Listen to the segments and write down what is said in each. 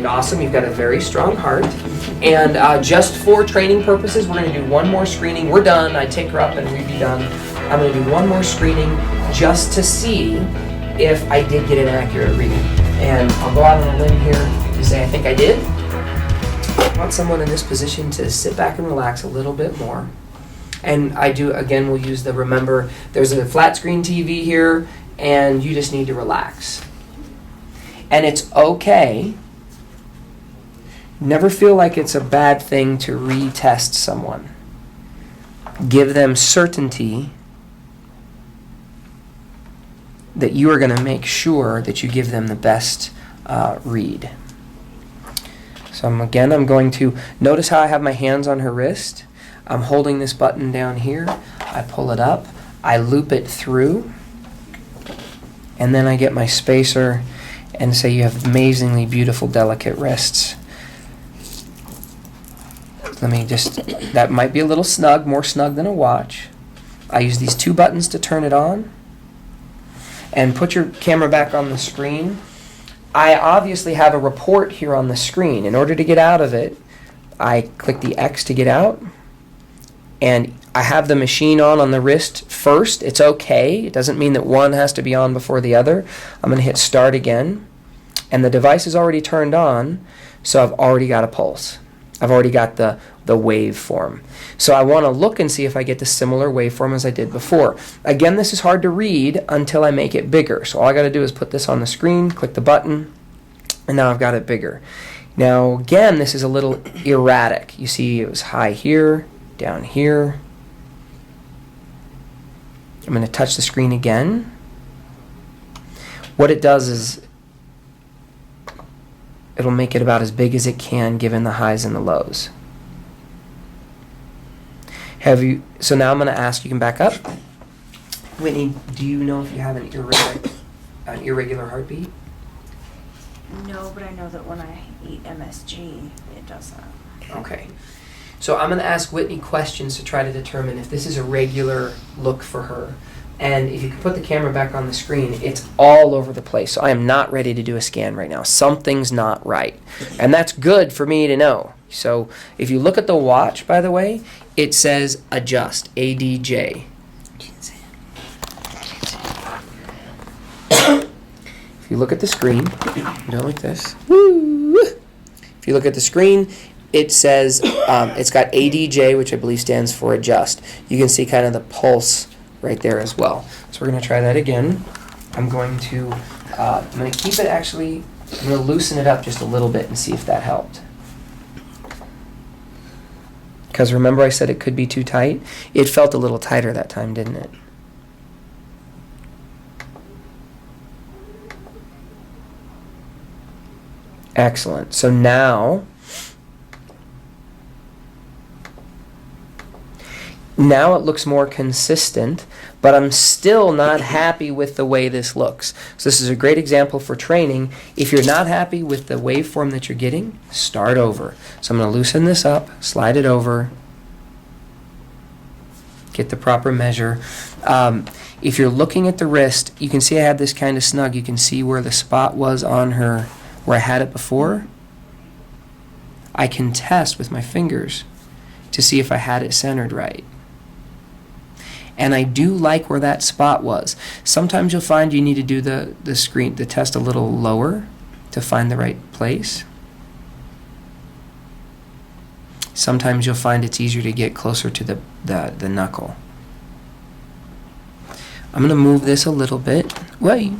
Awesome, you've got a very strong heart. And just for training purposes, we're going to do one more screening. We're done. I take her up and we'd be done. I'm going to do one more screening just to see if I did get an accurate reading. And I'll go out on a limb here to say I think I did. I want someone in this position to sit back and relax a little bit more. And I do, again, we'll use the, remember, there's a flat screen TV here, and you just need to relax. And it's okay. Never feel like it's a bad thing to retest someone. Give them certainty that you are going to make sure that you give them the best read. So I'm going to notice how I have my hands on her wrist. I'm holding this button down here. I pull it up. I loop it through. And then I get my spacer and say you have amazingly beautiful, delicate wrists. Let me just, that might be a little snug, more snug than a watch. I use these two buttons to turn it on. And put your camera back on the screen. I obviously have a report here on the screen. In order to get out of it, I click the X to get out. And I have the machine on the wrist first. It's okay. It doesn't mean that one has to be on before the other. I'm going to hit start again. And the device is already turned on, so I've already got a pulse. I've already got the waveform. So I want to look and see if I get the similar waveform as I did before. Again, this is hard to read until I make it bigger. So all I got to do is put this on the screen, click the button, and now I've got it bigger. Now again, this is a little erratic. You see it was high here, down here. I'm going to touch the screen again. What it does is it'll make it about as big as it can given the highs and the lows. So now I'm going to ask, you can back up. Whitney, do you know if you have an irregular heartbeat? No, but I know that when I eat MSG, it does that. Okay. So I'm going to ask Whitney questions to try to determine if this is a regular look for her. And if you could put the camera back on the screen, it's all over the place. So I am not ready to do a scan right now. Something's not right. And that's good for me to know. So if you look at the watch, by the way, it says adjust, ADJ. If you look at the screen, you go like this. If you look at the screen, it says it's got ADJ, which I believe stands for adjust. You can see kind of the pulse right there as well. So we're going to try that again. I'm going to keep it actually, I'm going to loosen it up just a little bit and see if that helped. Because remember I said it could be too tight? It felt a little tighter that time, didn't it? Excellent. So now it looks more consistent, but I'm still not happy with the way this looks. So this is a great example for training. If you're not happy with the waveform that you're getting, start over. So I'm going to loosen this up, slide it over, get the proper measure. If you're looking at the wrist, you can see I have this kind of snug. You can see where the spot was on her, where I had it before. I can test with my fingers to see if I had it centered right. And I do like where that spot was. Sometimes you'll find you need to do the test a little lower to find the right place. Sometimes you'll find it's easier to get closer to the knuckle. I'm going to move this a little bit. Wait.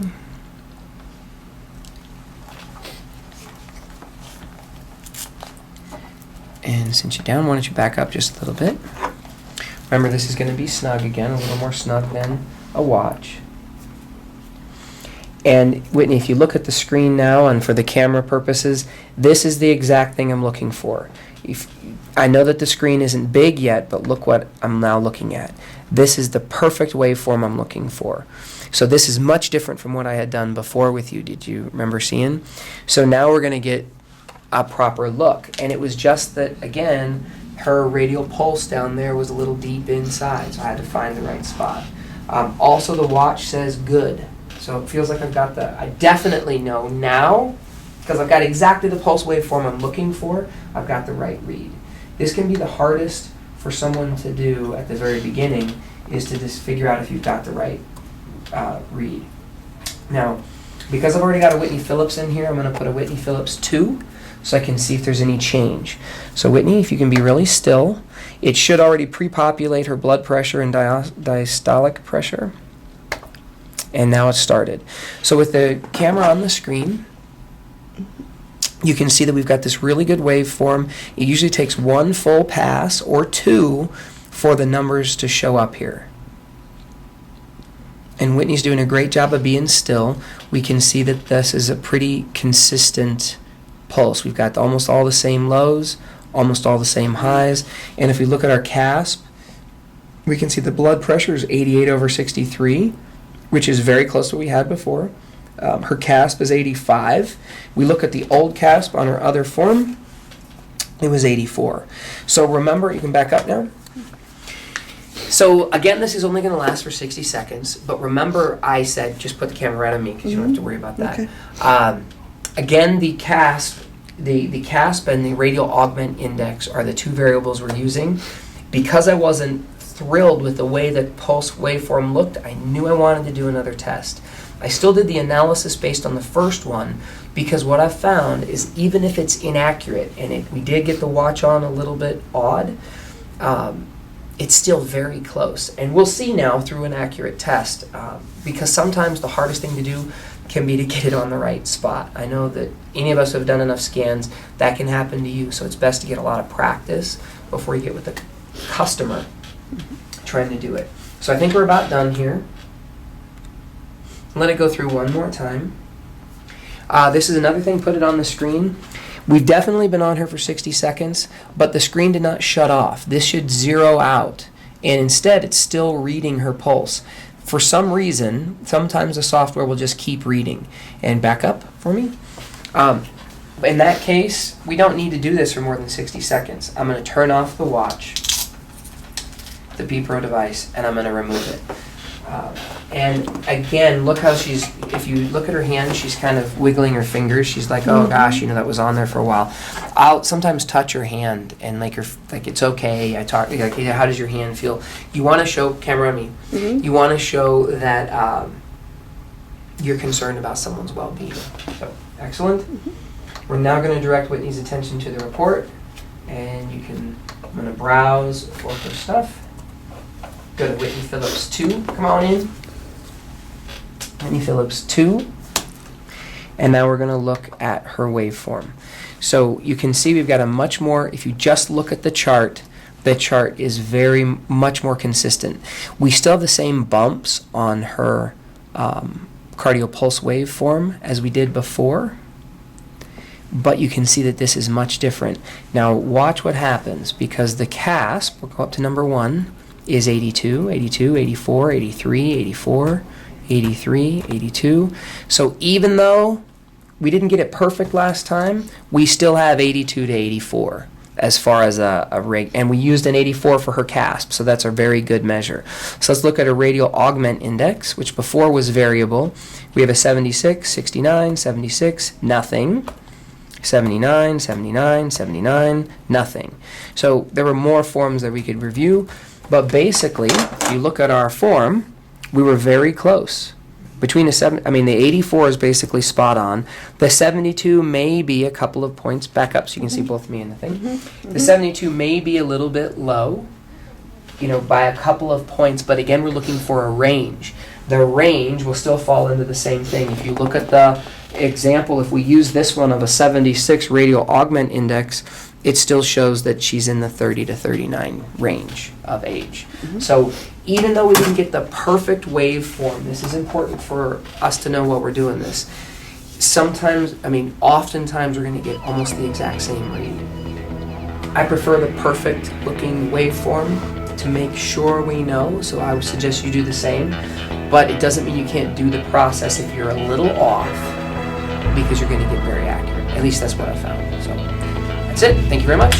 And since you're down, why don't you back up just a little bit? Remember, this is going to be snug again, a little more snug than a watch. And Whitney, if you look at the screen now, and for the camera purposes, this is the exact thing I'm looking for. I know that the screen isn't big yet, but look what I'm now looking at. This is the perfect waveform I'm looking for. So this is much different from what I had done before with you. Did you remember seeing? So now we're going to get a proper look. And it was just that, again, her radial pulse down there was a little deep inside, so I had to find the right spot. Also, the watch says good. So it feels like I definitely know now, because I've got exactly the pulse waveform I'm looking for. I've got the right read. This can be the hardest for someone to do at the very beginning, is to just figure out if you've got the right read. Now, because I've already got a Whitney Phillips in here, I'm going to put a Whitney Phillips 2 so I can see if there's any change. So Whitney, if you can be really still, it should already pre-populate her blood pressure and diastolic pressure. And now it's started. So with the camera on the screen, you can see that we've got this really good waveform. It usually takes 1 full pass or 2 for the numbers to show up here. And Whitney's doing a great job of being still. We can see that this is a pretty consistent pulse. We've got almost all the same lows, almost all the same highs. And if we look at our CASP, we can see the blood pressure is 88/63, which is very close to what we had before. Her CASP is 85. We look at the old CASP on her other form, it was 84. So remember, you can back up now. So again, this is only going to last for 60 seconds, but remember I said just put the camera right on me because you don't have to worry about that. Okay. Again, the CASP and the radial augment index are the 2 variables we're using. Because I wasn't thrilled with the way the pulse waveform looked, I knew I wanted to do another test. I still did the analysis based on the first one, because what I found is even if it's inaccurate, and we did get the watch on a little bit odd, it's still very close. And we'll see now through an accurate test, because sometimes the hardest thing to do can be to get it on the right spot. I know that any of us who have done enough scans, that can happen to you, so it's best to get a lot of practice before you get with the customer trying to do it. So I think we're about done here. Let it go through one more time. This is another thing, put it on the screen. We've definitely been on here for 60 seconds, but the screen did not shut off. This should zero out, and instead it's still reading her pulse. For some reason, sometimes the software will just keep reading. And back up for me. In that case, we don't need to do this for more than 60 seconds. I'm going to turn off the watch, the Bpro device, and I'm going to remove it. And again, look how if you look at her hand, she's kind of wiggling her fingers. She's like, oh gosh, that was on there for a while. I'll sometimes touch her hand and make her, like, it's okay. I talk, like, hey, how does your hand feel? You want to show, camera on me, you want to show that you're concerned about someone's well-being. So, excellent. We're now going to direct Whitney's attention to the report, and I'm going to browse for her stuff. Go to Whitney Phillips 2, come on in. Whitney Phillips 2. And now we're going to look at her waveform. So you can see we've got a much more, if you just look at the chart is very much more consistent. We still have the same bumps on her cardio pulse waveform as we did before, but you can see that this is much different. Now watch what happens, because the CASP, we'll go up to number 1, is 82, 82, 84, 83, 84, 83, 82. So even though we didn't get it perfect last time, we still have 82 to 84 as far as a rate. And we used an 84 for her CASP, so that's a very good measure. So let's look at a radial augment index, which before was variable. We have a 76, 69, 76, nothing. 79, 79, 79, nothing. So there were more forms that we could review. But basically, if you look at our form, we were very close. Between the 84 is basically spot on. The 72 may be a couple of points back up, so you can see both me and the thing. The 72 may be a little bit low, by a couple of points, but again, we're looking for a range. The range will still fall into the same thing. If you look at the example, if we use this one of a 76 radial augment index, it still shows that she's in the 30 to 39 range of age. So even though we didn't get the perfect waveform, this is important for us to know what we're doing this. Oftentimes we're going to get almost the exact same read. I prefer the perfect looking waveform to make sure we know, so I would suggest you do the same. But it doesn't mean you can't do the process if you're a little off, because you're going to get very accurate. At least that's what I found. So that's it. Thank you very much.